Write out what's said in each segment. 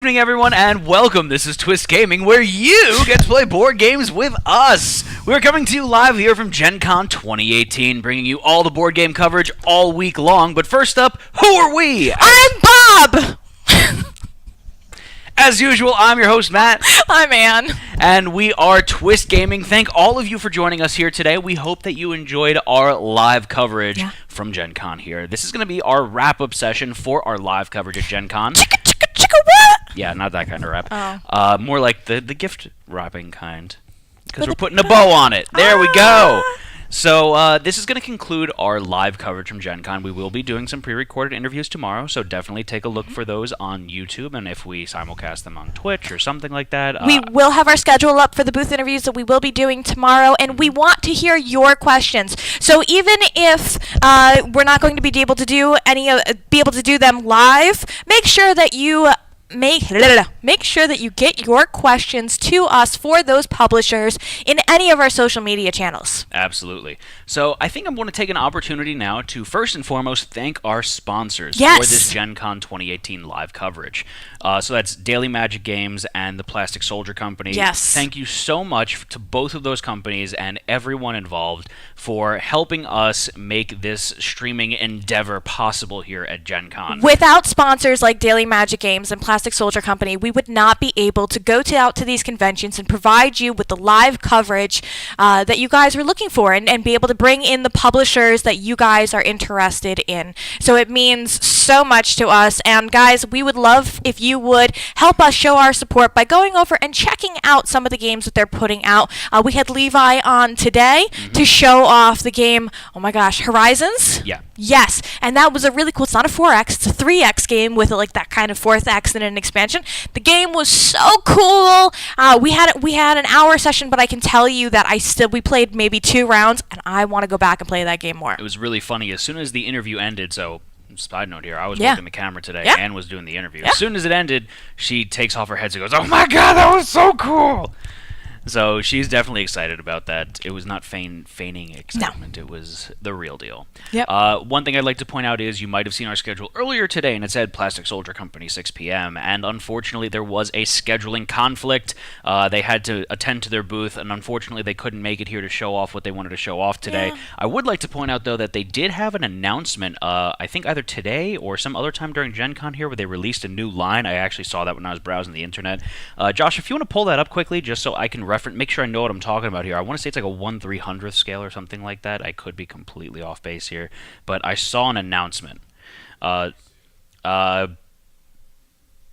evening, everyone, and welcome. This is Twist Gaming, where you get to play board games with us. We're coming to you live here from Gen Con 2018, bringing you all the board game coverage all week long. But first up, who are we? I'm Bob! As usual, I'm your host, Matt. I'm Ann. And we are Twist Gaming. Thank all of you for joining us here today. We hope that you enjoyed our live coverage from Gen Con here. This is going to be our wrap-up session for our live coverage at Gen Con. Chicka, chicka, chicka, what? Yeah, not that kind of wrap. Oh. More like the gift wrapping kind. Because we're putting a bow on it. There we go. So this is going to conclude our live coverage from Gen Con. We will be doing some pre-recorded interviews tomorrow, so definitely take a look for those on YouTube, and if we simulcast them on Twitch or something like that. We will have our schedule up for the booth interviews that we will be doing tomorrow, and we want to hear your questions. So even if we're not going to be able to do them live, make sure that you get your questions to us for those publishers in any of our social media channels. Absolutely. So I think I'm going to take an opportunity now to first and foremost thank our sponsors for this Gen Con 2018 live coverage. So that's Daily Magic Games and the Plastic Soldier Company. Yes. Thank you so much to both of those companies and everyone involved for helping us make this streaming endeavor possible here at Gen Con. Without sponsors like Daily Magic Games and Plastic Soldier Company, we would not be able to go out to these conventions and provide you with the live coverage that you guys are looking for and be able to bring in the publishers that you guys are interested in. So it means so much to us. And guys, we would love if you would help us show our support by going over and checking out some of the games that they're putting out. We had Levi on today to show off the game, oh my gosh, Horizons? Yeah. Yes, and that was a really cool, it's not a 4X, it's a 3X game with like that kind of 4th X and an expansion. The game was so cool. We had an hour session, but I can tell you that we played maybe 2 rounds, and I want to go back and play that game more. It was really funny. As soon as the interview ended, so side note here, I was working the camera today. Ann was doing the interview. As soon as it ended, she takes off her headset and goes, "Oh my god, that was so cool!" So she's definitely excited about that. It was not feigning excitement. No. It was the real deal. Yep. One thing I'd like to point out is you might have seen our schedule earlier today, and it said Plastic Soldier Company 6 p.m., and unfortunately there was a scheduling conflict. They had to attend to their booth, and unfortunately they couldn't make it here to show off what they wanted to show off today. Yeah. I would like to point out, though, that they did have an announcement, I think either today or some other time during Gen Con here, where they released a new line. I actually saw that when I was browsing the internet. Josh, if you want to pull that up quickly, just so I can make sure I know what I'm talking about here. I want to say it's like a 1/300th scale or something like that. I could be completely off base here, but I saw an announcement.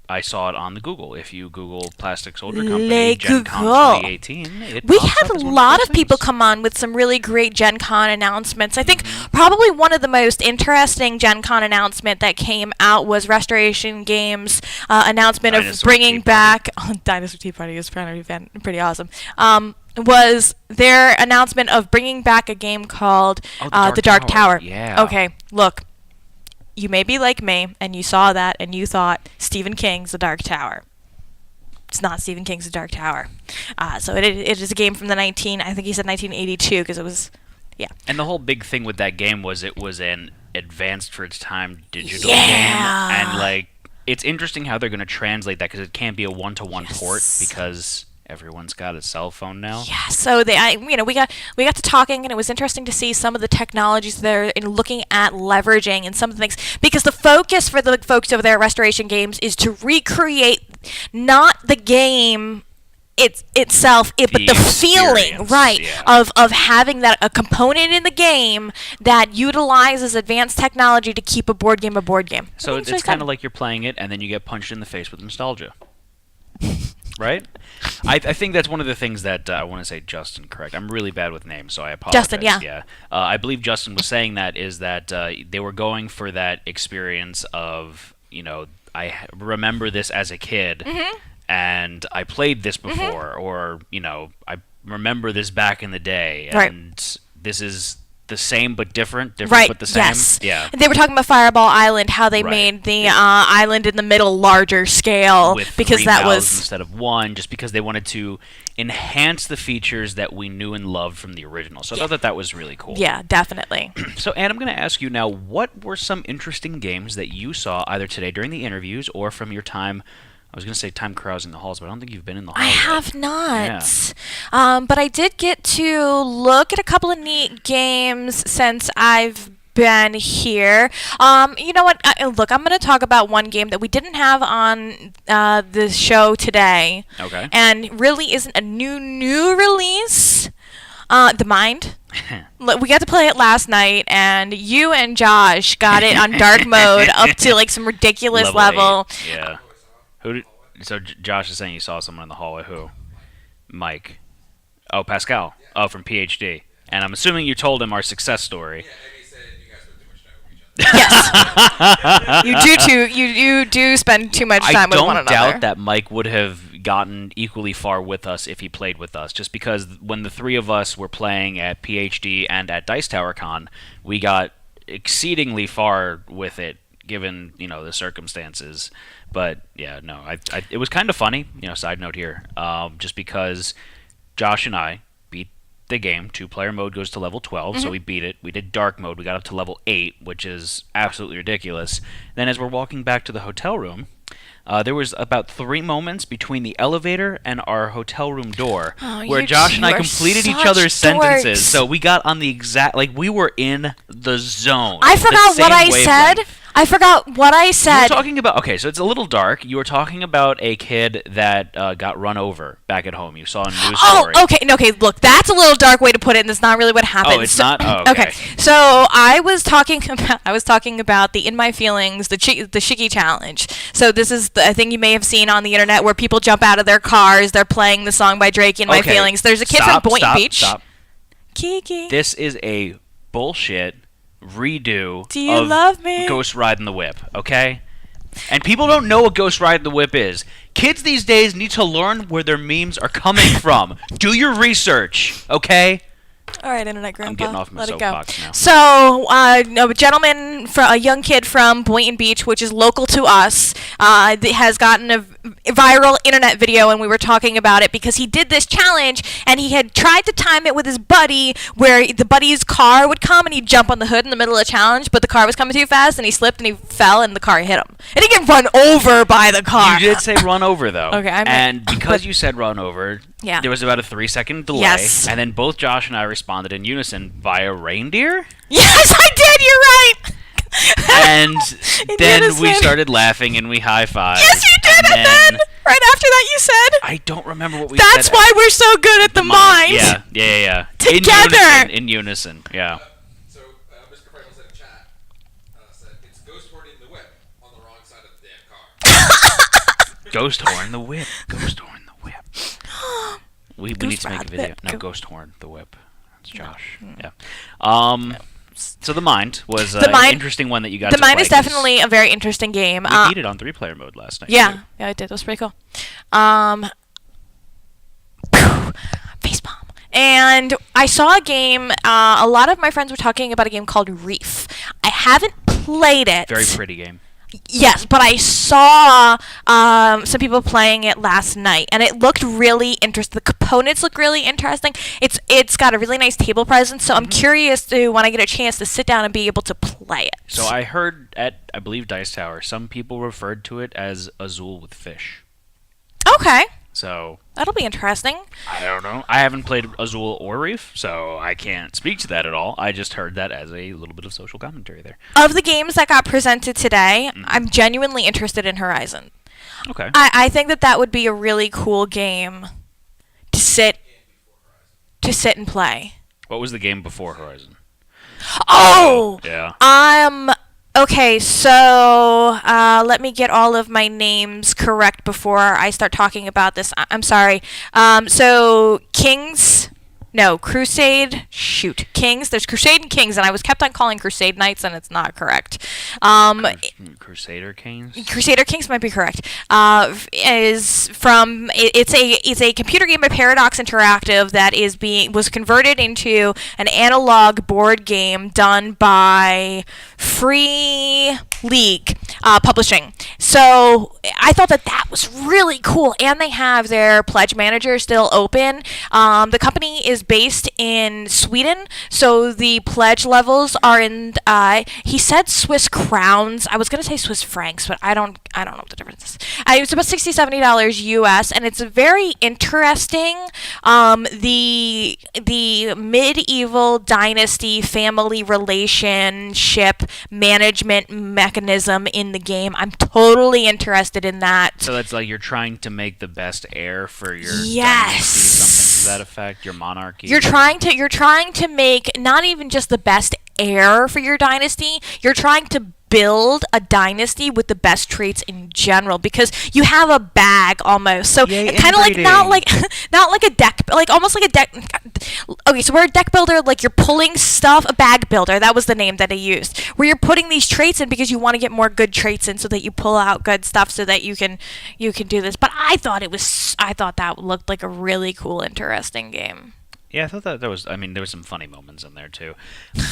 I saw it on the Google. If you Google Plastic Soldier Company Gen Con 2018, we had a lot of people come on with some really great Gen Con announcements. I think probably one of the most interesting Gen Con announcement that came out was Restoration Games' announcement of bringing back Dinosaur Tea Party is pretty awesome. Was their announcement of bringing back a game called The Dark Tower. Yeah. Okay, look. You may be like me, and you saw that, and you thought Stephen King's The Dark Tower. It's not Stephen King's The Dark Tower. So it is a game from I think he said 1982, because it was, And the whole big thing with that game was it was an advanced for its time digital game. And, like, it's interesting how they're going to translate that, because it can't be a one-to-one port, because everyone's got a cell phone now. Yeah, so we got to talking, and it was interesting to see some of the technologies they're looking at leveraging and some of the things, because the focus for the folks over there at Restoration Games is to recreate not the game itself, but the feeling, of having that a component in the game that utilizes advanced technology to keep a board game a board game. So it's kind of like you're playing it, and then you get punched in the face with nostalgia. Right? I think that's one of the things that I want to say Justin, correct. I'm really bad with names, so I apologize. Justin, yeah. I believe Justin was saying that they were going for that experience of, I remember this as a kid, and I played this before, or, I remember this back in the day, and this is the same but different but the same. Yes. Yeah. They were talking about Fireball Island, how they made the island in the middle larger scale with because that was instead of 1, just because they wanted to enhance the features that we knew and loved from the original. So I thought that was really cool. Yeah, definitely. So, Ann, I'm going to ask you now, what were some interesting games that you saw either today during the interviews or from your time I was going to say time carousing the halls, but I don't think you've been in the hall I yet. have not. Yeah. But I did get to look at a couple of neat games since I've been here. You know what? Look, I'm going to talk about one game that we didn't have on the show today. Okay. And really isn't a new release. The Mind. We got to play it last night, and you and Josh got it on dark mode up to like some ridiculous level. 8. Yeah. So Josh is saying you saw someone in the hallway. Who? Mike. Oh, Pascal. Oh, from PhD. And I'm assuming you told him our success story. Yeah, and he said you guys spent too much time with each other. Yes. You do spend too much time with one I another. don't doubt that Mike would have gotten equally far with us if he played with us, just because when the three of us were playing at PhD and at Dice Tower Con, we got exceedingly far with it, given, the circumstances. But yeah, no, it was kind of funny, side note here, just because Josh and I beat the game. 2-player mode goes to level 12, so we beat it. We did dark mode. We got up to level 8, which is absolutely ridiculous. Then as we're walking back to the hotel room, there was about 3 moments between the elevator and our hotel room door where Josh and I completed each other's sentences. So we got on the exact, we were in the zone. I forgot what I said. You were talking about, okay, so it's a little dark. You were talking about a kid that got run over back at home. You saw a news story. Okay, look, that's a little dark way to put it, and that's not really what happened. Oh, it's not? Oh, okay. So I was talking about the In My Feelings, the Shiggy Challenge. So this is the thing you may have seen on the internet where people jump out of their cars, they're playing the song by Drake, In My Feelings. There's a kid from Boynton Beach. Stop. Kiki. This is a bullshit redo Do you of love me? Ghost Riding the Whip, okay? And people don't know what Ghost Riding the Whip is. Kids these days need to learn where their memes are coming from. Do your research, okay? All right, Internet Grandpa. I'm getting off my soapbox now. So, a young kid from Boynton Beach, which is local to us, has gotten a viral internet video, and we were talking about it because he did this challenge, and he had tried to time it with his buddy, where the buddy's car would come, and he'd jump on the hood in the middle of the challenge, but the car was coming too fast, and he slipped, and he fell, and the car hit him. And he got run over by the car. You did say run over, though. Okay, and because you said run over, there was about a 3-second delay, Yes. and then both Josh and I responded in unison via reindeer. Yes, I did. You're right. And then we unison. started laughing and we high-fived. Yes, you did. And then right after that, you said. I don't remember what we said. That's why we're so good at the mind. Yeah. Together. In unison, yeah. So, Mr. Freckles in chat said, it's Ghost Horning the Whip on the wrong side of the damn car. Ghost Horn the Whip. Ghost Horn the Whip. We need to make a Ride video. Whip. No, Ghost Horn the Whip. That's Josh. Yeah. So the Mind was an interesting one that you got to play. The Mind is definitely a very interesting game. We beat it on 3-player mode last night. Yeah, too. I did. That was pretty cool. Face palm. And I saw a game. A lot of my friends were talking about a game called Reef. I haven't played it. Very pretty game. Yes, but I saw some people playing it last night, and it looked really interesting. The components look really interesting. It's got a really nice table presence, so I'm curious to, when I get a chance to sit down and be able to play it. So I heard at, I believe, Dice Tower, some people referred to it as Azul with fish. Okay. So That'll be interesting. I don't know. I haven't played Azul or Reef, so I can't speak to that at all. I just heard that as a little bit of social commentary there. Of the games that got presented today, I'm genuinely interested in Horizon. Okay. I think that would be a really cool game to sit and play. What was the game before Horizon? Oh! Yeah. Okay, so let me get all of my names correct before I start talking about this. I'm sorry. So Kings, no, Crusade, Kings. There's Crusade and Kings, and I was kept on calling Crusade Knights, and it's not correct. Crusader Kings? Crusader Kings might be correct. It's a computer game by Paradox Interactive that was converted into an analog board game done by Free League Publishing. So I thought that was really cool, and they have their pledge manager still open. The company is based in Sweden, so the pledge levels are in. He said Swiss crowns. I was gonna say Swiss francs, but I don't know what the difference is. It's about $60-$70 US, and it's very interesting. The medieval dynasty family relationship management mechanism in the game. I'm totally interested in that. So that's like you're trying to make the best heir for your Yes. dynasty, something to that effect, your monarchy. You're trying to make not even just the best heir for your dynasty. You're trying to build a dynasty with the best traits in general, because you have a bag almost. So Yay, kind of like inbreeding. not like a deck, like almost like a deck. Okay, so we're a deck builder, like you're pulling stuff. A bag builder, that was the name that I used. Where you're putting these traits in because you want to get more good traits in, so that you pull out good stuff, so that you can do this. But I thought that looked like a really cool, interesting game. Yeah, I thought that there was. I mean, there were some funny moments in there too.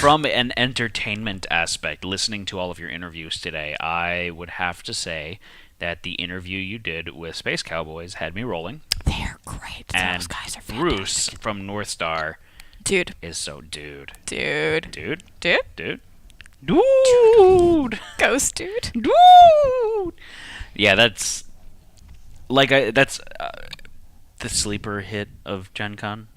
From an entertainment aspect, listening to all of your interviews today, I would have to say that the interview you did with Space Cowboys had me rolling. They're great. And Those guys are Bruce fantastic. from North Star Dude. is so dude. Dude. Dude. Dude. Dude. Dude. Ghost dude. Dude. Yeah, that's like that's the sleeper hit of Gen Con.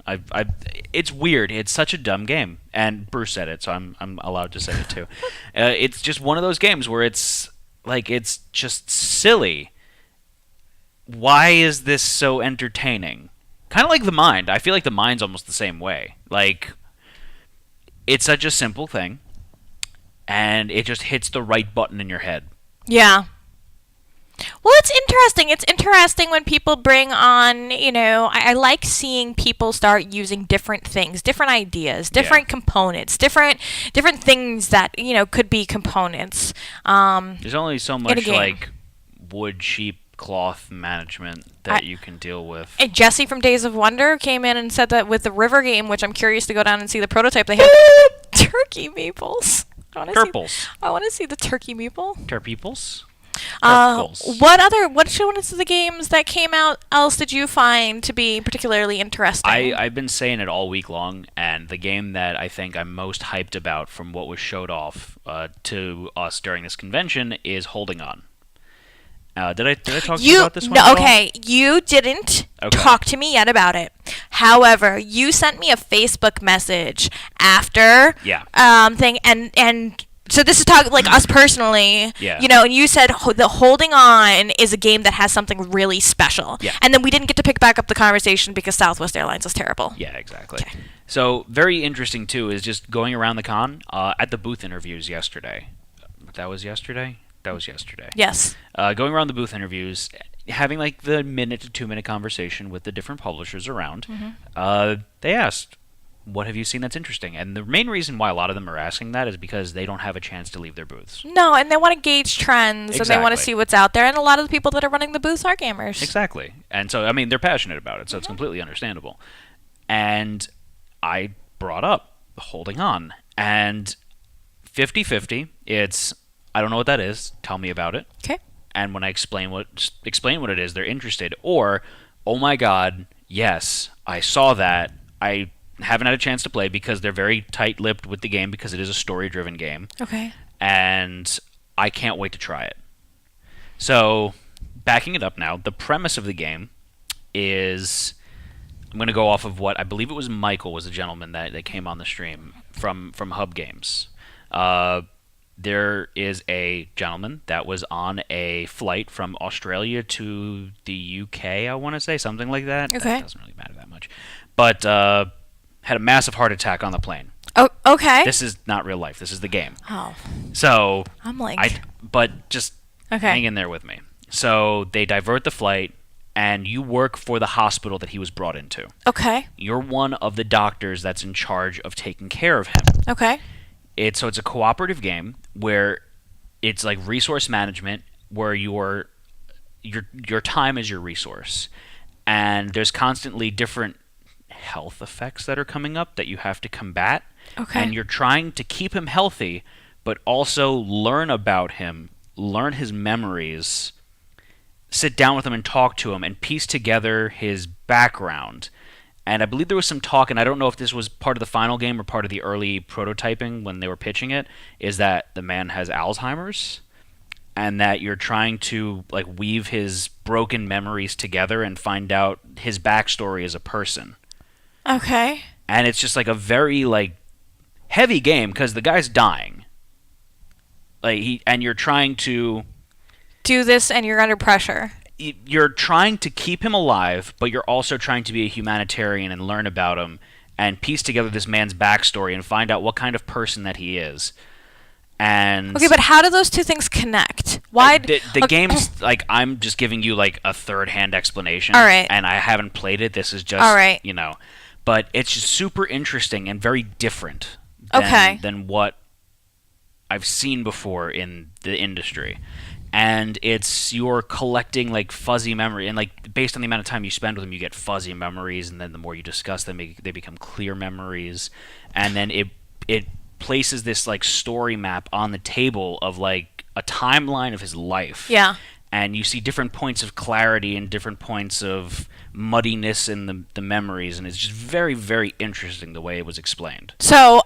It's weird. It's such a dumb game, and Bruce said it, so I'm allowed to say it too. It's just one of those games where it's like it's just silly. Why is this so entertaining? Kind of like The Mind. I feel like The Mind's almost the same way. Like, it's such a simple thing, and it just hits the right button in your head. Yeah. Well, it's interesting. It's interesting when people bring on, I like seeing people start using different things, different ideas, different components, different things that, could be components. There's only so in a much, game. like, wood, sheep, cloth management that you can deal with. And Jesse from Days of Wonder came in and said that with the River game, which I'm curious to go down and see the prototype, they have turkey meeples. Turples. I want to see the turkey meeple. Turpeoples? Which ones of the games that came out else did you find to be particularly interesting? I've been saying it all week long, and the game that I think I'm most hyped about from what was showed off to us during this convention is Holding On. Did I talk to you about this one? No, okay, you didn't Okay. talk to me yet about it. However, you sent me a Facebook message after thing, and so this is talking like us personally, Yeah. And you said the Holding On is a game that has something really special. Yeah. And then we didn't get to pick back up the conversation because Southwest Airlines was terrible. Yeah, exactly. Okay. So, very interesting, too, is just going around the con at the booth interviews yesterday. That was yesterday? That was yesterday. Yes. Going around the booth interviews, having like the minute to 2 minute conversation with the different publishers around. They asked, what have you seen that's interesting? And the main reason why a lot of them are asking that is because they don't have a chance to leave their booths. No, and they want to gauge trends, and they want to Exactly. see what's out there. And a lot of the people that are running the booths are gamers. Exactly. And so, I mean, they're passionate about it, so it's completely understandable. And I brought up Holding On. And 50-50, it's, I don't know what that is, tell me about it. Okay. And when I explain what it is, they're interested. Or, oh my god, yes, I saw that. I haven't had a chance to play because they're very tight-lipped with the game because it is a story-driven game. Okay. And I can't wait to try it. So, backing it up now, the premise of the game is, I'm going to go off of what I believe it was Michael was the gentleman that came on the stream from Hub Games. There is a gentleman that was on a flight from Australia to the UK, I want to say, something like that. Okay. That doesn't really matter that much. But had a massive heart attack on the plane. Oh, okay. This is not real life. This is the game. Oh, So, I'm like, but just okay. hang in there with me. So they divert the flight, and you work for the hospital that he was brought into. Okay. You're one of the doctors that's in charge of taking care of him. Okay. It's a cooperative game where it's like resource management, where your time is your resource, and there's constantly different health effects that are coming up that you have to combat. Okay. And you're trying to keep him healthy, but also learn about him, learn his memories, sit down with him and talk to him, and piece together his background. And I believe there was some talk, and I don't know if this was part of the final game or part of the early prototyping when they were pitching it, is that the man has Alzheimer's, and that you're trying to like weave his broken memories together and find out his backstory as a person. Okay. And it's just like a very like heavy game because the guy's dying. And you're trying to do this, and you're under pressure. You're trying to keep him alive, but you're also trying to be a humanitarian and learn about him and piece together this man's backstory and find out what kind of person that he is. And okay, but how do those two things connect? Why the game's like I'm just giving you like a third-hand explanation. All right. And I haven't played it. This is just all right. But it's just super interesting and very different than what I've seen before in the industry. And you're collecting like fuzzy memory, and like based on the amount of time you spend with them, you get fuzzy memories, and then the more you discuss them, they become clear memories, and then it places this like story map on the table of like a timeline of his life. Yeah. And you see different points of clarity and different points of muddiness in the memories, and it's just very, very interesting the way it was explained. So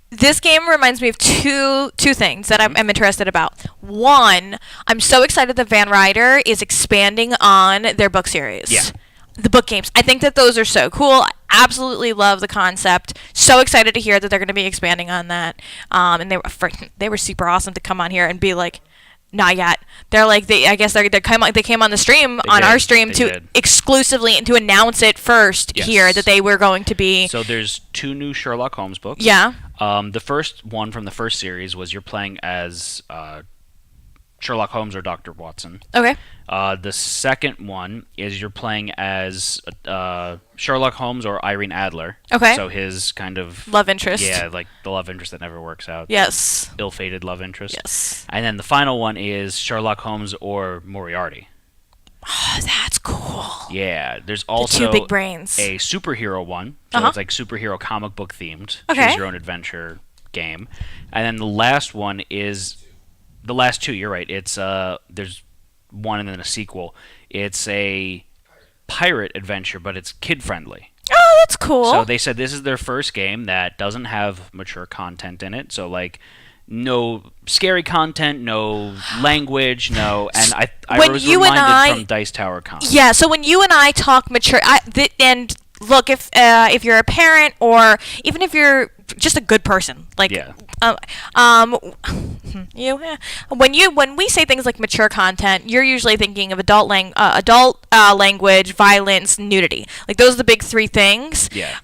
this game reminds me of two things that I'm interested about. One, I'm so excited that Van Ryder is expanding on their book series. Yeah. The book games. I think that those are so cool. I absolutely love the concept. So excited to hear that they're going to be expanding on that. And they were super awesome to come on here and be like, not yet. They're like they came on the stream our stream to exclusively and to announce it first here that they were going to be. So there's 2 new Sherlock Holmes books. Yeah. The first one from the first series was you're playing as Sherlock Holmes or Dr. Watson. Okay. The second one is you're playing as Sherlock Holmes or Irene Adler. Okay. So his kind of love interest. Yeah, like the love interest that never works out. Yes. Ill-fated love interest. Yes. And then the final one is Sherlock Holmes or Moriarty. Oh, that's cool. Yeah. There's also the 2 big brains. A superhero one. So it's like superhero comic book themed. Okay. Choose your own adventure game. And then the last one is the last 2, you're right. It's there's one and then a sequel. It's a pirate adventure, but it's kid friendly. Oh, that's cool. So they said this is their first game that doesn't have mature content in it. So like no scary content, no language, no. And I was reminded from Dice Tower Con. Yeah. So when you and I talk mature, and look, if you're a parent or even if you're just a good person, like when we say things like mature content, you're usually thinking of adult language, violence, nudity. Like those are the big 3 things. Yeah.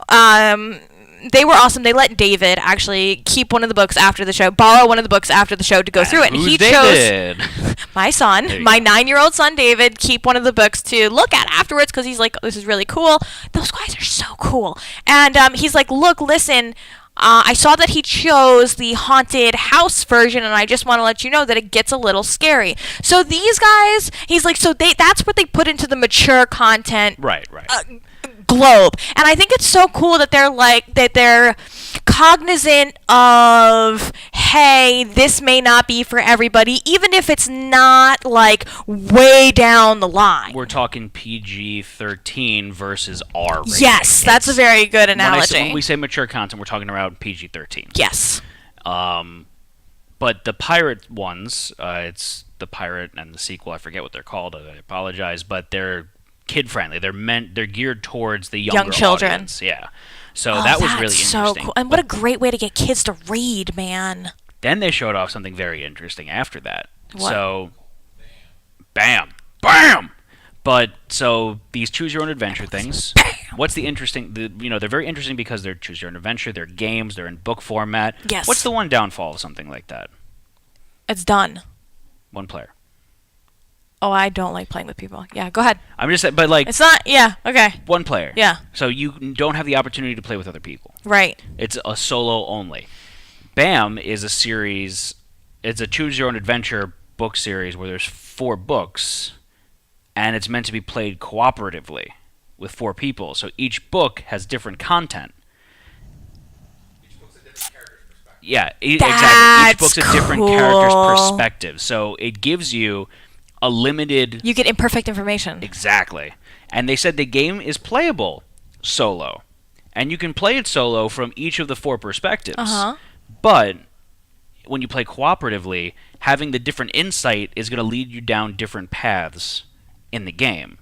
They were awesome. They let David actually keep one of the books after the show, borrow one of the books after the show to go through it. And he David? chose my son, my 9-year-old son David, keep one of the books to look at afterwards because he's like, oh, this is really cool. Those guys are so cool. And he's like, look, listen, I saw that he chose the haunted house version, and I just want to let you know that it gets a little scary. So these guys, he's like, that's what they put into the mature content. Right. Globe. And I think it's so cool that they're cognizant of, hey, this may not be for everybody, even if it's not like way down the line. We're talking PG-13 versus R rating. Yes, that's a very good analogy. When we say mature content, we're talking around PG-13. Yes. But the pirate ones, it's the pirate and the sequel, I forget what they're called, I apologize, but they're kid-friendly. They're geared towards the young children. Audience. Yeah. So that was really interesting. So cool. And what a great way to get kids to read, man. Then they showed off something very interesting after that. What? So, bam. But so these choose your own adventure things. What's the interesting? They're very interesting because they're choose your own adventure. They're games. They're in book format. Yes. What's the one downfall of something like that? It's done. One player. Oh, I don't like playing with people. Yeah, go ahead. I'm just saying, but like it's not. Yeah. Okay. One player. Yeah. So you don't have the opportunity to play with other people. Right. It's a solo only. BAM is a series. It's a choose your own adventure book series where there's 4 books, and it's meant to be played cooperatively with 4 people. So each book has different content. Each book's a different character's perspective. Yeah, exactly. Each book's a different character's perspective. So it gives you a limited... You get imperfect information. Exactly. And they said the game is playable. solo. And you can play it solo from each of the 4 perspectives. Uh-huh. But when you play cooperatively, having the different insight is going to lead you down different paths in the game.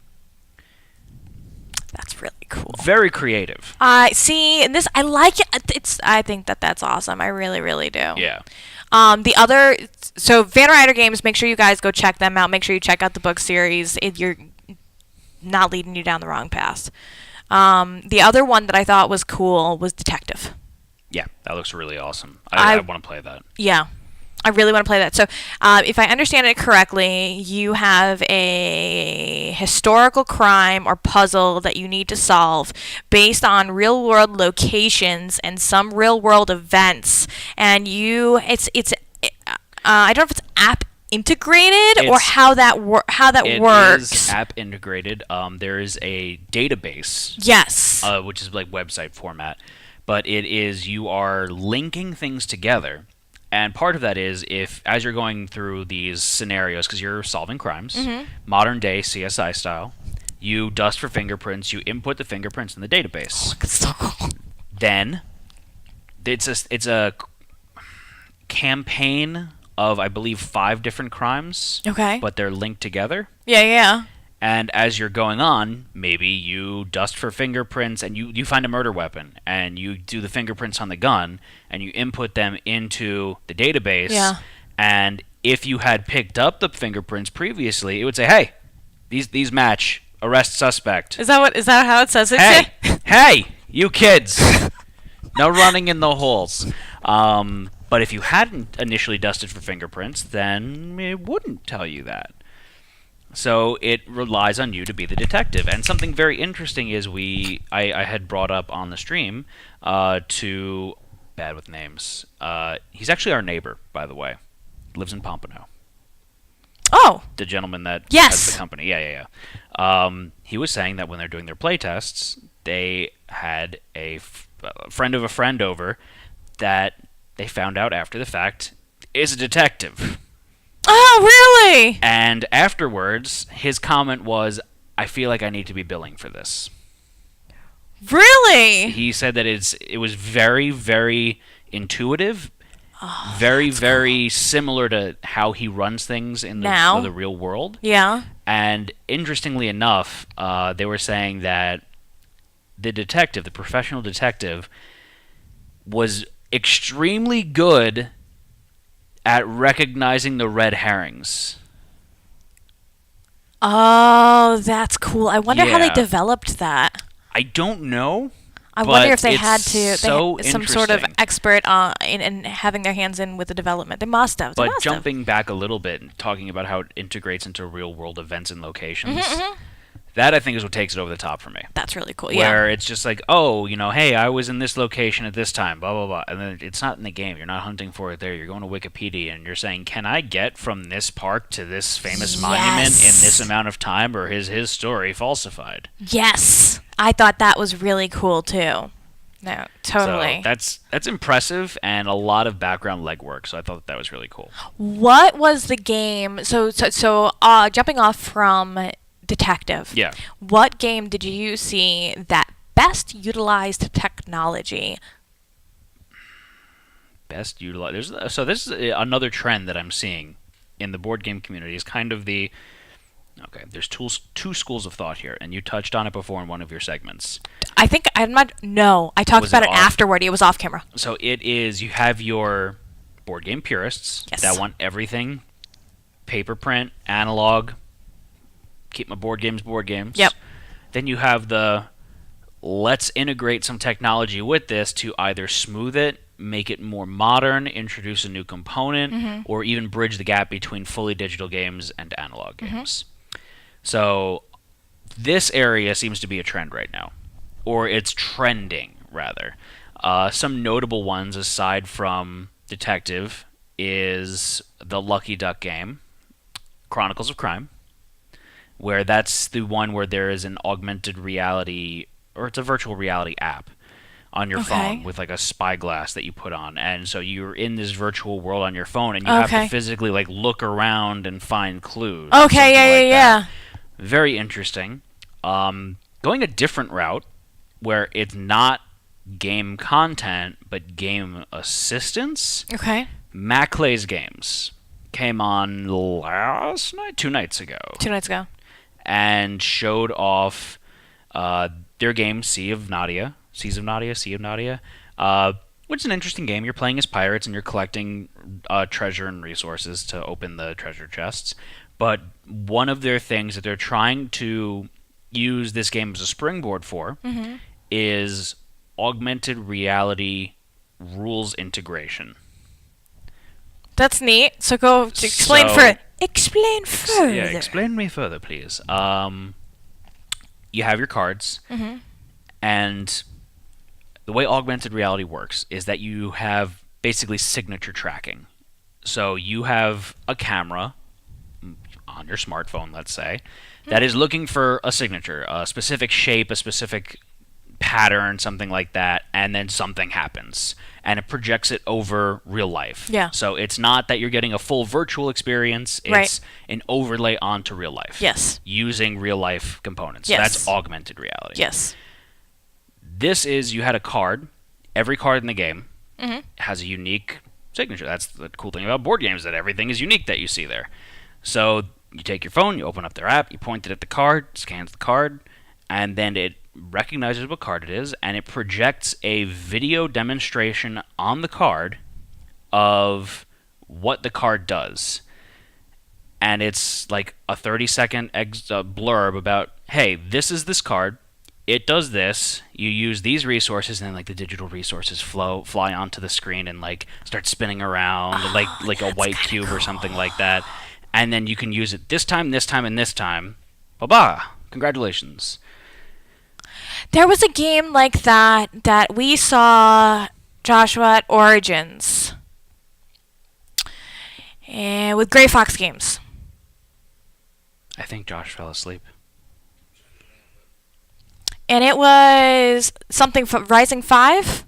That's really cool. Very creative. I see, and this I like it. I think that's awesome. I really, really do. Yeah. So Van Ryder Games, make sure you guys go check them out. Make sure you check out the book series. You're not leading you down the wrong path. The other one that I thought was cool was Detective. Yeah, that looks really awesome. I want to play that. Yeah, I really want to play that. So, if I understand it correctly, you have a historical crime or puzzle that you need to solve based on real-world locations and some real-world events, and I don't know if it's app integrated or how that works. It is app integrated. There is a database. Yes. Which is like website format, but you are linking things together. And part of that is if, as you're going through these scenarios, because you're solving crimes, modern day CSI style, you dust for fingerprints, you input the fingerprints in the database. That's so cool. Then, it's a campaign of, I believe, 5 different crimes. Okay. But they're linked together. Yeah. And as you're going on, maybe you dust for fingerprints and you find a murder weapon and you do the fingerprints on the gun and you input them into the database. Yeah. And if you had picked up the fingerprints previously, it would say, "Hey, these match. Arrest suspect." Is that how it says it? Hey, you kids. No running in the holes. But if you hadn't initially dusted for fingerprints, then it wouldn't tell you that. So it relies on you to be the detective. And something very interesting is I had brought up on the stream to bad with names. He's actually our neighbor, by the way. Lives in Pompano. Oh. The gentleman that Yes. has the company. Yeah. He was saying that when they're doing their playtests, they had a friend of a friend over that they found out after the fact is a detective. Oh, really? And afterwards, his comment was, "I feel like I need to be billing for this." Really? He said that it was very, very intuitive, very similar to how he runs things in the real world. Yeah. And interestingly enough, they were saying that the professional detective, was extremely good at recognizing the red herrings. Oh, that's cool. I wonder how they Yeah. developed that. I don't know. I wonder but if they had it's to. So some sort of interesting. expert in having their hands in with the development. They must have. But jumping back a little bit and talking about how it integrates into real world events and locations, that I think is what takes it over the top for me. That's really cool. Where it's just like, oh, hey, I was in this location at this time, blah, blah, blah. And then it's not in the game. You're not hunting for it there. You're going to Wikipedia and you're saying, can I get from this park to this famous monument in this amount of time, or is his story falsified? Yes. I thought that was really cool, too. No, totally. So that's impressive and a lot of background legwork. So I thought that was really cool. What was the game? So jumping off from Detective. Yeah. What game did you see that best utilized technology? Best utilized. So this is another trend that I'm seeing in the board game community. Is kind of the there's two schools of thought here, and you touched on it before in one of your segments. I think I'm not. No, I talked about it afterward. It was off camera. So it is. You have your board game purists that want everything paper print, analog. Keep my board games. Yep. Then you have the let's integrate some technology with this to either smooth it, make it more modern, introduce a new component, or even bridge the gap between fully digital games and analog games. So this area seems to be a trend right now, or it's trending rather. Some notable ones aside from Detective is the Lucky Duck game, Chronicles of Crime, where that's the one where there is an augmented reality, or it's a virtual reality app on your phone with like a spyglass that you put on, and so you're in this virtual world on your phone, and you have to physically like look around and find clues. Okay, yeah. Very interesting. Going a different route where it's not game content but game assistance. Okay. Maclay's Games came on last night, 2 nights ago, 2 nights ago. and showed off their game Sea of Nadia, which is an interesting game. You're playing as pirates and you're collecting treasure and resources to open the treasure chests. But one of their things that they're trying to use this game as a springboard for is augmented reality rules integration. That's neat. So go to explain Explain further. Yeah, explain me further, please. You have your cards, and the way augmented reality works is that you have basically signature tracking. So you have a camera on your smartphone, let's say, that is looking for a signature, a specific shape, a specific pattern, something like that, and then something happens. And it projects it over real life. Yeah. So it's not that you're getting a full virtual experience, it's an overlay onto real life. Yes. Using real life components. Yes. So that's augmented reality. Yes. This is, you had a card. Every card in the game has a unique signature. That's the cool thing about board games, that everything is unique that you see there. So you take your phone, you open up their app, you point it at the card, scans the card, and then it recognizes what card it is, and it projects a video demonstration on the card of what the card does. And it's like a 30-second blurb about, hey, this is this card, it does this, you use these resources, and then like the digital resources fly onto the screen and like start spinning around like a white cube or something like that. And then you can use it this time, and this time. Ba-ba! Congratulations. There was a game like that we saw, Joshua, at Origins. And with Gray Fox Games. I think Josh fell asleep. And it was something from Rising 5?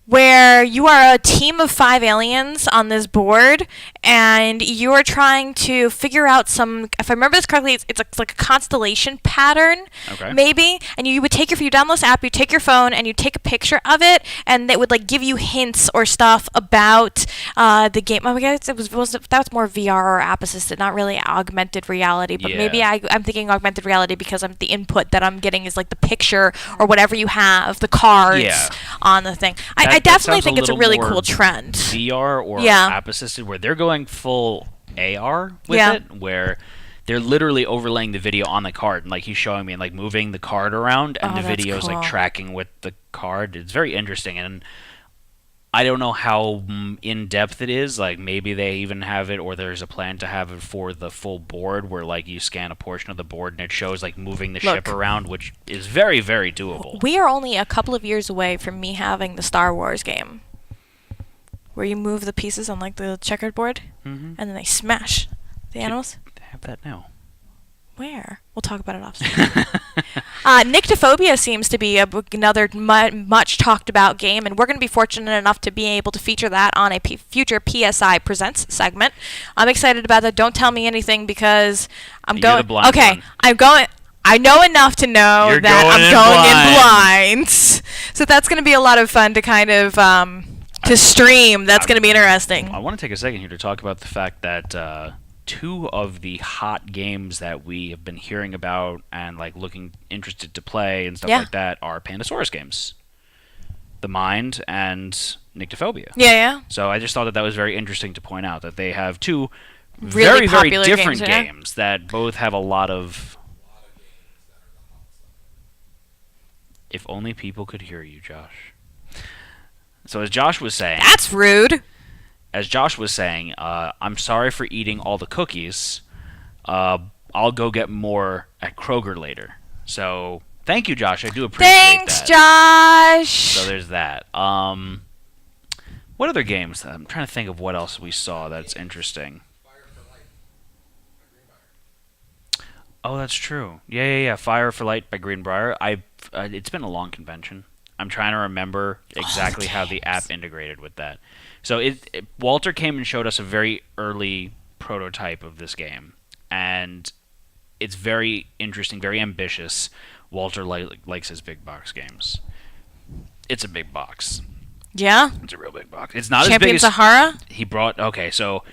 Where you are a team of 5 aliens on this board, and you are trying to figure out some. If I remember this correctly, it's like a constellation pattern, maybe. And you would you download this app, you take your phone, and you take a picture of it, and it would like give you hints or stuff about the game. Oh, I guess that was more VR or app assisted, not really augmented reality. But maybe I'm thinking augmented reality because the input that I'm getting is like the picture or whatever you have, the cards on the thing. I definitely think it's a really cool trend. VR or app assisted, where they're going full AR with it, where they're literally overlaying the video on the card, and like he's showing me and like moving the card around, and the video is like tracking with the card. It's very interesting, and I don't know how in depth it is. Like maybe they even have it, or there's a plan to have it for the full board, where like you scan a portion of the board and it shows like moving the ship around, which is very, very doable. We are only a couple of years away from me having the Star Wars game, where you move the pieces on like the checkered board, and then they smash the animals. They have that now. Where? We'll talk about it off screen. Nyctophobia seems to be another much talked about game, and we're going to be fortunate enough to be able to feature that on a future PSI Presents segment. I'm excited about that. Don't tell me anything because I'm You're going. the blind one. I'm going. I know enough to know You're that going I'm going in blind. So that's going to be a lot of fun to kind of to stream. That's going to be interesting. I want to take a second here to talk about the fact that 2 of the hot games that we have been hearing about and like looking interested to play and stuff like that are Pandasaurus games, The Mind and Nyctophobia. Yeah. So I just thought that was very interesting to point out that they have 2 really very popular different games that both have a lot of. If only people could hear you, Josh. So as Josh was saying, that's rude. As Josh was saying, I'm sorry for eating all the cookies. I'll go get more at Kroger later. So thank you, Josh. I do appreciate Thanks, that. Josh. So there's that. What other games? I'm trying to think of what else we saw that's interesting. Oh, that's true. Yeah. Fire for Light by Greenbriar. It's been a long convention. I'm trying to remember exactly how the app integrated with that. So Walter came and showed us a very early prototype of this game, and it's very interesting, very ambitious. Walter likes his big box games. It's a big box. Yeah. It's a real big box. It's not Champions as big of Horror? he brought. Okay, so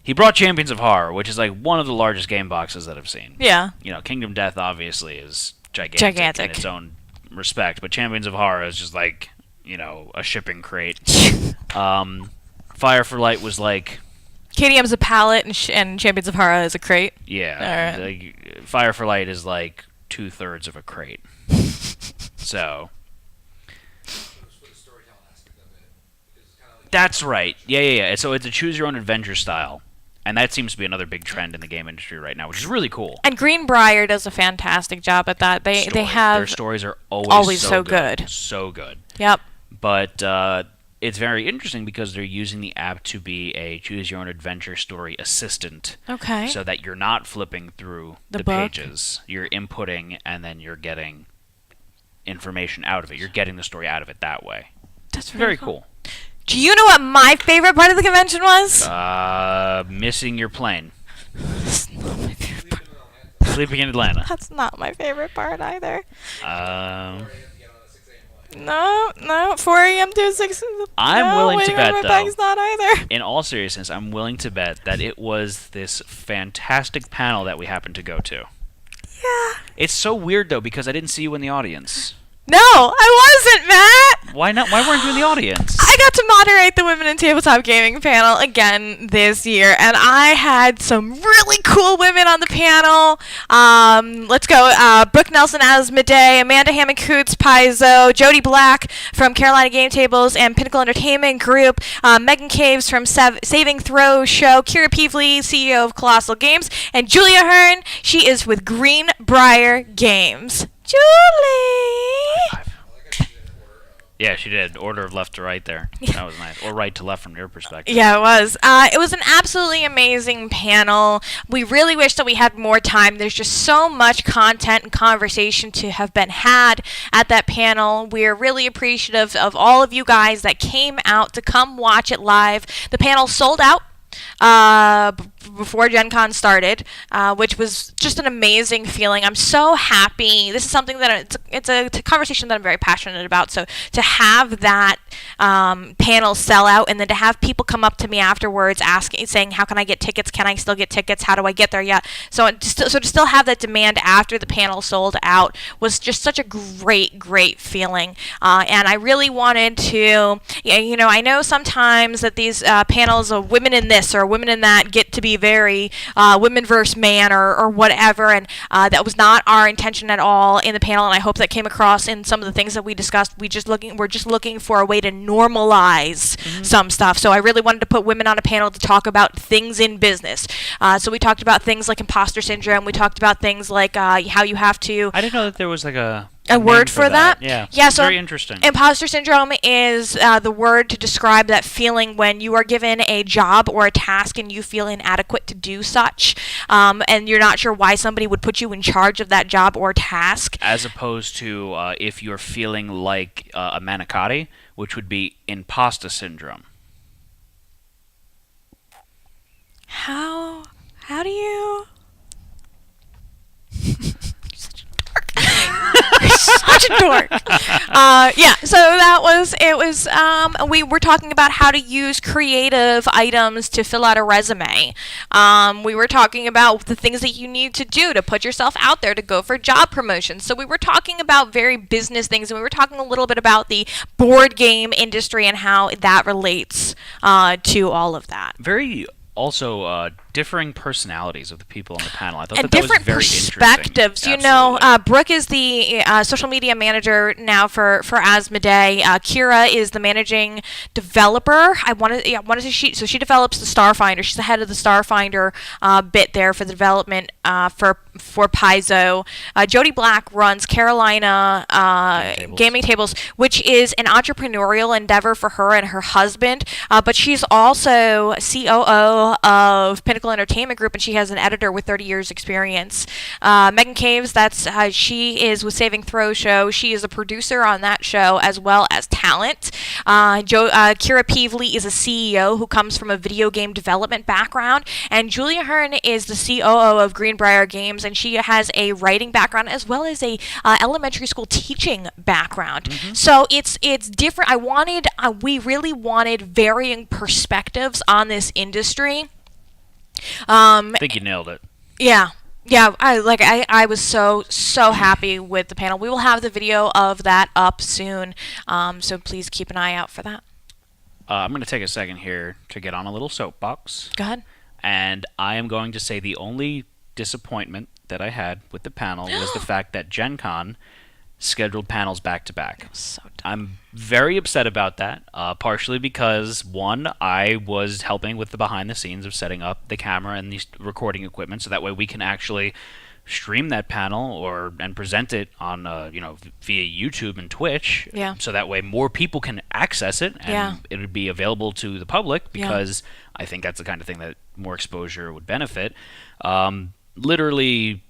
he brought Champions of Horror, which is like one of the largest game boxes that I've seen. Yeah. You know, Kingdom Death obviously is gigantic in its own respect, but Champions of Horror is just like, you know, a shipping crate. Fire for Light was like... KDM's a pallet, and Champions of Horror is a crate. Yeah. All right. Like, Fire for Light is like 2/3 of a crate. So... That's right. Yeah. So it's a choose-your-own-adventure style. And that seems to be another big trend in the game industry right now, which is really cool. And Greenbriar does a fantastic job at that. They have... Their stories are always so good. So good. Yep. But it's very interesting because they're using the app to be a choose-your-own-adventure story assistant. Okay. So that you're not flipping through the pages. You're inputting, and then you're getting information out of it. You're getting the story out of it that way. That's very cool. Do you know what my favorite part of the convention was? Missing your plane. That's not my favorite part. Sleeping in Atlanta. That's not my favorite part either. 4 a.m. to get on a 6 a.m. flight. No, 4 a.m. to 6. I'm willing to bet, my though. bag's not either. In all seriousness, I'm willing to bet that it was this fantastic panel that we happened to go to. Yeah. It's so weird, though, because I didn't see you in the audience. No, I wasn't, Matt. Why not? Why weren't you in the audience? I got to moderate the Women in Tabletop Gaming panel again this year, and I had some really cool women on the panel. Let's go. Brooke Nelson as Midday, Amanda Hammond-Coots, Paizo, Jody Black from Carolina Game Tables and Pinnacle Entertainment Group, Megan Caves from Saving Throw Show, Kira Peevely, CEO of Colossal Games, and Julia Hearn. She is with Greenbriar Games. Julie! Yeah, she did. Order of left to right there. That was nice. Or right to left from your perspective. Yeah, it was. It was an absolutely amazing panel. We really wish that we had more time. There's just so much content and conversation to have been had at that panel. We're really appreciative of all of you guys that came out to come watch it live. The panel sold out before Gen Con started, which was just an amazing feeling. I'm so happy. This is something that it's a conversation that I'm very passionate about. So to have that panel sell out, and then to have people come up to me afterwards saying, how can I get tickets? Can I still get tickets? How do I get there? Yeah. So to still have that demand after the panel sold out was just such a great feeling. And I really wanted to, I know sometimes that these panels of women in this or women in that get to be very women versus man or whatever, and that was not our intention at all in the panel, and I hope that came across in some of the things that we discussed. We're just looking for a way to normalize some stuff. So I really wanted to put women on a panel to talk about things in business. So we talked about things like imposter syndrome. We talked about things like how you have to... I didn't know that there was like a word for that? Yeah, so very interesting. Imposter syndrome is the word to describe that feeling when you are given a job or a task and you feel inadequate to do such, and you're not sure why somebody would put you in charge of that job or task. As opposed to if you're feeling like a manicotti, which would be imposter syndrome. How do you... Such a dork. So we were talking about how to use creative items to fill out a resume. We were talking about the things that you need to do to put yourself out there to go for job promotions. So we were talking about very business things, and we were talking a little bit about the board game industry and how that relates to all of that. Very also differing personalities of the people on the panel. I thought and that was very perspectives. interesting. Brooke is the social media manager now for Asmodee. Kira is the managing developer. I wanted to she develops the Starfinder. She's the head of the Starfinder bit there for the development for Paizo. Jody Black runs Carolina Gaming Tables, which is an entrepreneurial endeavor for her and her husband. But she's also COO of Pinnacle Entertainment Group, and she has an editor with 30 years experience. Megan Caves, she is with Saving Throw Show. She is a producer on that show as well as talent. Kira Peevely is a CEO who comes from a video game development background, and Julia Hearn is the COO of Greenbriar Games, games, and she has a writing background as well as a elementary school teaching background. So it's different. We really wanted varying perspectives on this industry. I think you nailed it. Yeah. Yeah, I was so happy with the panel. We will have the video of that up soon, so please keep an eye out for that. I'm going to take a second here to get on a little soapbox. Go ahead. And I am going to say the only disappointment that I had with the panel was the fact that Gen Con scheduled panels back to back. So dumb. I'm very upset about that, partially because, one, I was helping with the behind the scenes of setting up the camera and the recording equipment, so that way we can actually stream that panel and present it on via YouTube and Twitch. Yeah. So that way more people can access it and it would be available to the public, because I think that's the kind of thing that more exposure would benefit. Literally,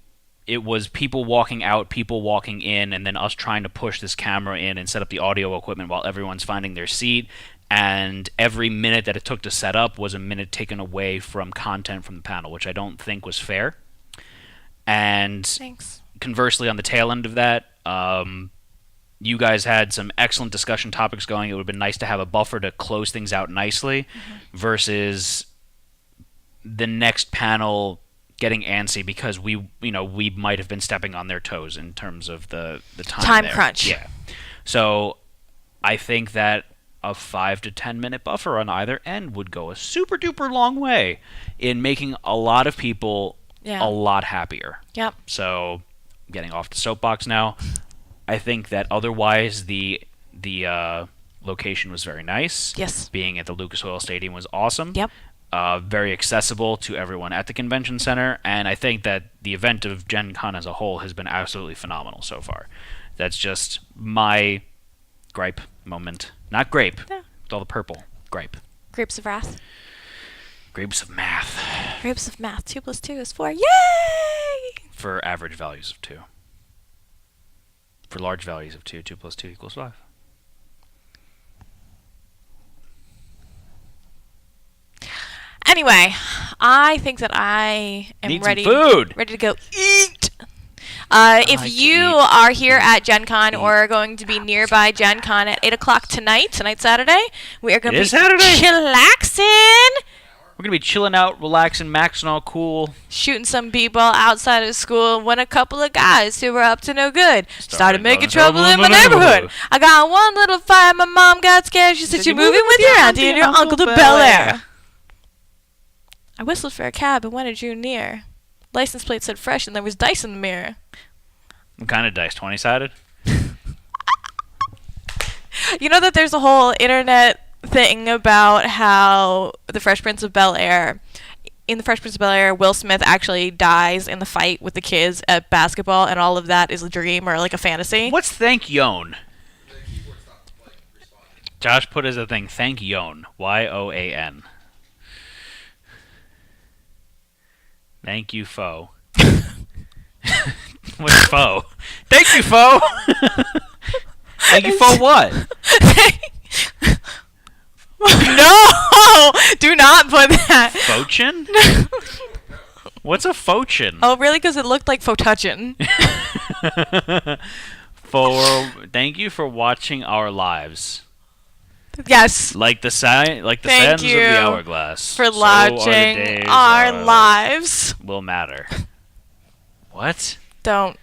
it was people walking out, people walking in, and then us trying to push this camera in and set up the audio equipment while everyone's finding their seat. And every minute that it took to set up was a minute taken away from content from the panel, which I don't think was fair. And Thanks. Conversely, on the tail end of that, you guys had some excellent discussion topics going. It would have been nice to have a buffer to close things out nicely, versus the next panel getting antsy because we might have been stepping on their toes in terms of the time there. Crunch. Yeah. So I think that a 5 to 10 minute buffer on either end would go a super duper long way in making a lot of people a lot happier. Yep. So getting off the soapbox now, I think that otherwise the location was very nice. Yes. Being at the Lucas Oil Stadium was awesome. Yep. Very accessible to everyone at the convention center, and I think that the event of Gen Con as a whole has been absolutely phenomenal so far. That's just my gripe moment. Not grape. Yeah. With all the purple. Gripe. Grapes of Wrath. Grapes of math. Grapes of Math. 2 + 2 is 4. Yay! For average values of 2. For large values of 2, 2 + 2 = 5. Anyway, I think that I am Need ready. some food. Ready to go eat. If you are here at Gen Con or are going to be nearby Gen Con at 8 o'clock tonight Saturday, we are going to be chillaxing. We're going to be chilling out, relaxing, maxing all cool. Shooting some b-ball outside of school when a couple of guys who were up to no good started making trouble in my neighborhood. I got one little fight. My mom got scared. She said, "You're moving with your auntie and your uncle to Bel Air." I whistled for a cab, and when it drew near, license plate said fresh, and there was dice in the mirror. What kind of dice? 20-sided? You know that there's a whole internet thing about how the Fresh Prince of Bel-Air, in the Fresh Prince of Bel-Air, Will Smith actually dies in the fight with the kids at basketball, and all of that is a dream or like a fantasy. What's thank Yon? Josh put as a thing, thank Yon. Y-O-A-N. Thank you, foe. What's foe? Thank you, foe! Thank you for what? No! Do not put that. Fochin? What's a fochin? Oh, really? Because it looked like Fotouchin. Thank you for watching our lives. Yes. Like the sands of the hourglass. For watching our lives. Will matter. What? Don't.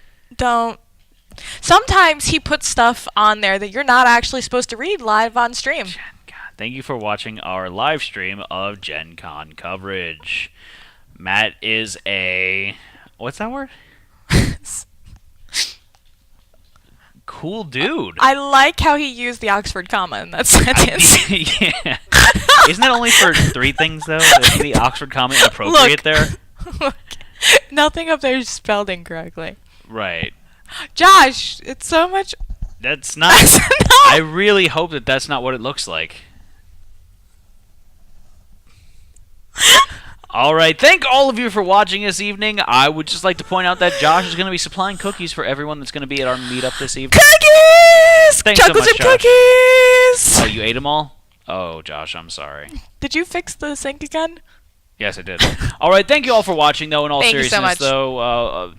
Sometimes he puts stuff on there that you're not actually supposed to read live on stream. Gen Con. Thank you for watching our live stream of Gen Con coverage. Matt is a... What's that word? Cool dude. I like how he used the Oxford comma in that sentence. Yeah. Isn't that only for 3 things, though? Isn't the Oxford comma inappropriate there? Look, nothing up there is spelled incorrectly. Right. Josh, it's so much... That's not... I really hope that that's not what it looks like. All right, thank all of you for watching this evening. I would just like to point out that Josh is going to be supplying cookies for everyone that's going to be at our meetup this evening. Cookies! Thanks Chocolate so much, chip Josh. cookies! Oh, you ate them all? Oh, Josh, I'm sorry. Did you fix the sink again? Yes, I did. All right, thank you all for watching, though. In all Thank you so seriousness, much. though,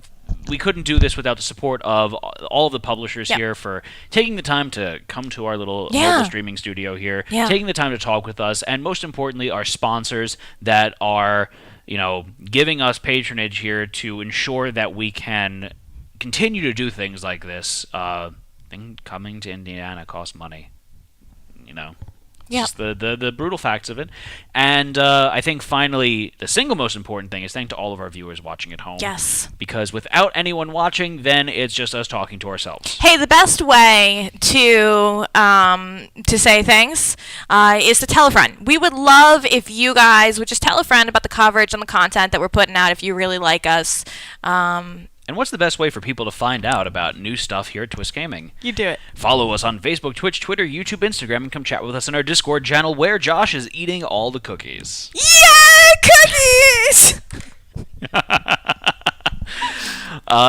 we couldn't do this without the support of all of the publishers here for taking the time to come to our little mobile streaming studio here, taking the time to talk with us, and most importantly, our sponsors that are, giving us patronage here to ensure that we can continue to do things like this. Coming to Indiana costs money, Just the brutal facts of it. And I think finally the single most important thing is thank to all of our viewers watching at home. Yes. Because without anyone watching, then it's just us talking to ourselves. Hey, the best way to say thanks is to tell a friend. We would love if you guys would just tell a friend about the coverage and the content that we're putting out if you really like us. And what's the best way for people to find out about new stuff here at Twist Gaming? You do it. Follow us on Facebook, Twitch, Twitter, YouTube, Instagram, and come chat with us in our Discord channel where Josh is eating all the cookies. Yay, cookies!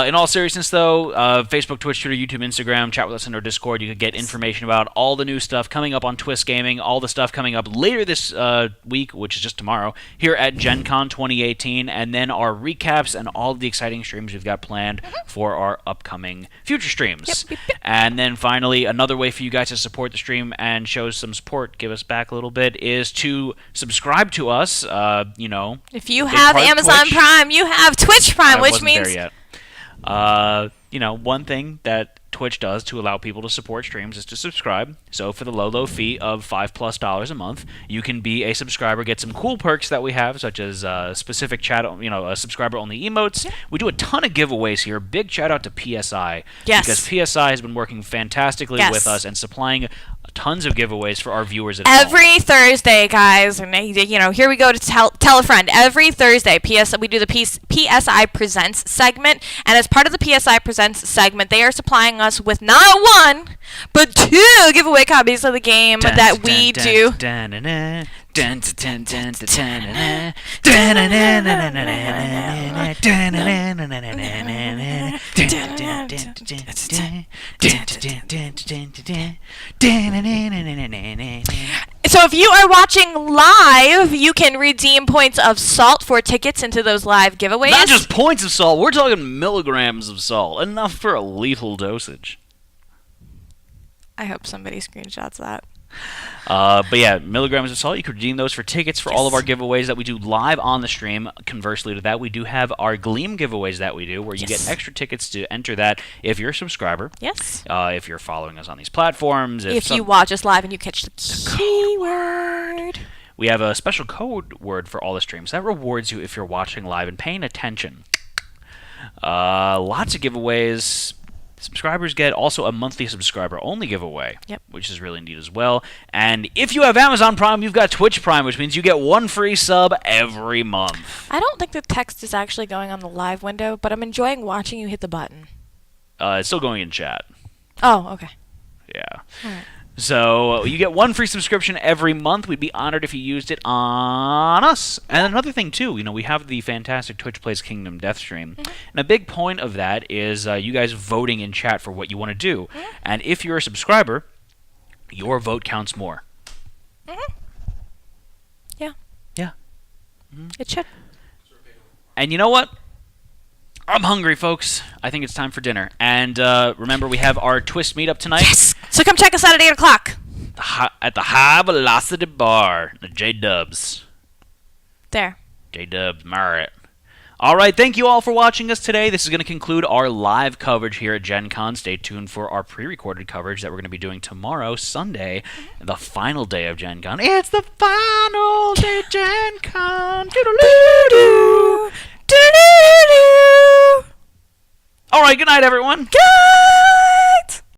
In all seriousness, though, Facebook, Twitch, Twitter, YouTube, Instagram, chat with us in our Discord. You can get information about all the new stuff coming up on Twist Gaming, all the stuff coming up later this week, which is just tomorrow, here at Gen Con 2018, and then our recaps and all of the exciting streams we've got planned for our upcoming future streams. Yep. And then finally, another way for you guys to support the stream and show some support, give us back a little bit, is to subscribe to us, If you have Amazon Prime, you have Twitch Prime, which means... There yet. One thing that Twitch does to allow people to support streams is to subscribe. So for the low fee of $5+ a month, you can be a subscriber, get some cool perks that we have, such as specific chat, subscriber-only emotes. Yeah. We do a ton of giveaways here. Big shout out to PSI. Yes. Because PSI has been working fantastically with us and supplying tons of giveaways for our viewers at home. Every Thursday, guys, and here we go to tell a friend. Every Thursday, we do the PSI Presents segment, and as part of the PSI Presents segment, they are supplying us with not one, but 2 giveaway copies of the game that we do. So if you are watching live, you can redeem points of salt for tickets into those live giveaways. Not just points of salt, we're talking milligrams of salt. Enough for a lethal dosage. I hope somebody screenshots that. But yeah, milligrams of salt, you can redeem those for tickets for all of our giveaways that we do live on the stream. Conversely to that, we do have our Gleam giveaways that we do, where you get extra tickets to enter that if you're a subscriber. Yes. If you're following us on these platforms. If you watch us live and you catch the keyword. We have a special code word for all the streams. That rewards you if you're watching live and paying attention. Lots of giveaways. Subscribers get also a monthly subscriber-only giveaway, which is really neat as well. And if you have Amazon Prime, you've got Twitch Prime, which means you get 1 free sub every month. I don't think the text is actually going on the live window, but I'm enjoying watching you hit the button. It's still going in chat. Oh, okay. Yeah. All right. So you get 1 free subscription every month. We'd be honored if you used it on us. And another thing, too, we have the fantastic Twitch Plays Kingdom Death stream. Mm-hmm. And a big point of that is you guys voting in chat for what you want to do. Mm-hmm. And if you're a subscriber, your vote counts more. Mm-hmm. Yeah. Yeah. Mm-hmm. It should. And you know what? I'm hungry, folks. I think it's time for dinner. And remember, we have our Twist meetup tonight. Yes! So come check us out at 8 o'clock. At the High Velocity Bar, the J-Dubs. There. J-Dubs, Marriott. All right, thank you all for watching us today. This is going to conclude our live coverage here at Gen Con. Stay tuned for our pre-recorded coverage that we're going to be doing tomorrow, Sunday, the final day of Gen Con. It's the final day of Gen Con. All right, good night, everyone. Good